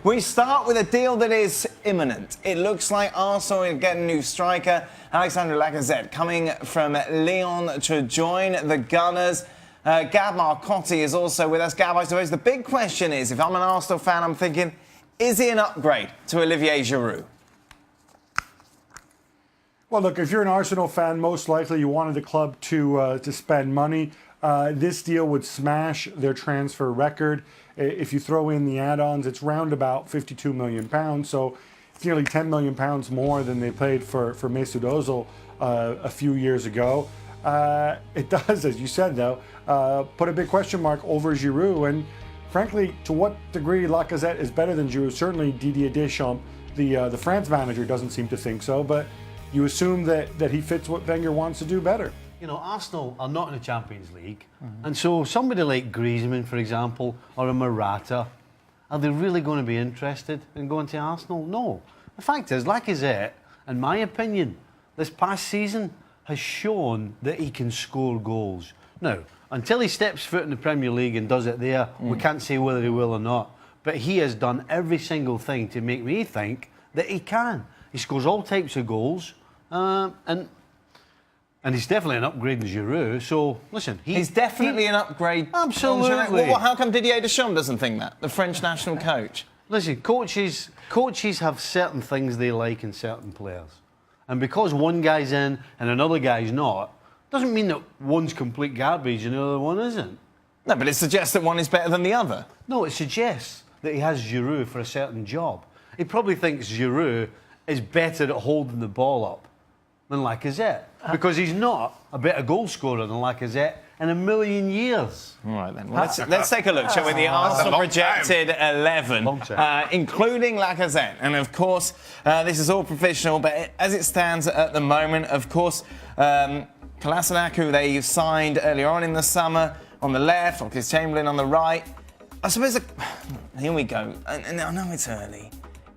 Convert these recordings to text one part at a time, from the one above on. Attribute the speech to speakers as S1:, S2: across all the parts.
S1: We start with a deal that is imminent. It looks like Arsenal will get a new striker, Alexandre Lacazette, coming from Lyon to join the Gunners. Gab Marcotti is also with us. Gab, I suppose the big question is, if I'm an Arsenal fan, I'm thinking, is he an upgrade to Olivier Giroud?
S2: Well, look, if you're an Arsenal fan, most likely you wanted the club to spend money. This deal would smash their transfer record. If you throw in the add-ons, it's round about £52 million. So it's nearly £10 million more than they paid for Mesut Ozil a few years ago. It does, as you said, though, put a big question mark over Giroud. And frankly, to what degree Lacazette is better than Giroud? Certainly Didier Deschamps, the France manager, doesn't seem to think so. But you assume that he fits what Wenger wants to do better.
S3: You know, Arsenal are not in the Champions League. And so somebody like Griezmann, for example, or a Morata, are they really going to be interested in going to Arsenal? No. The fact is, Lacazette, in my opinion, this past season has shown that he can score goals. Now, until he steps foot in the Premier League and does it there, we can't say whether he will or not. But he has done every single thing to make me think that he can. He scores all types of goals, and he's definitely an upgrade in Giroud. So, listen,
S1: he's definitely an upgrade.
S3: Absolutely.
S1: Well, how come Didier Deschamps doesn't think that? The French national coach.
S3: Listen, coaches have certain things they like in certain players. And because one guy's in and another guy's not, doesn't mean that one's complete garbage and the other one isn't.
S1: No, but it suggests that one is better than the other.
S3: No, it suggests that he has Giroud for a certain job. He probably thinks Giroud is better at holding the ball up than Lacazette, because he's not a better goal scorer than Lacazette in a million years.
S1: All right, then. Well, let's take a look, shall we? The Arsenal projected 11, including Lacazette. And, of course, this is all professional, but as it stands at the moment, of course, Kolasinac, who they signed earlier on in the summer, on the left, Oxlade-Chamberlain on the right. I suppose, here we go, and I know it's early.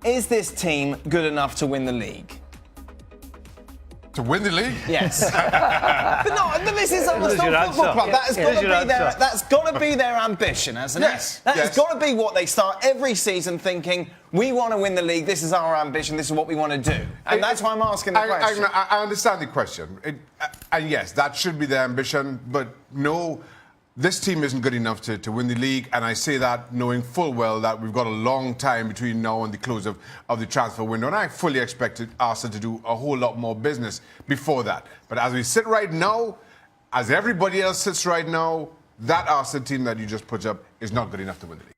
S1: Is this team good enough to win the league?
S4: To win the league?
S1: Yes. but this is Arsenal Football Club. That's got to be their ambition, hasn't it? That's got to be what they start every season thinking, we want to win the league, this is our ambition, this is what we want to do. And that's why I'm asking the question.
S4: I understand the question. And yes, that should be their ambition, but no, this team isn't good enough to win the league, and I say that knowing full well that we've got a long time between now and the close of the transfer window, and I fully expected Arsenal to do a whole lot more business before that. But as we sit right now, as everybody else sits right now, that Arsenal team that you just put up is not good enough to win the league.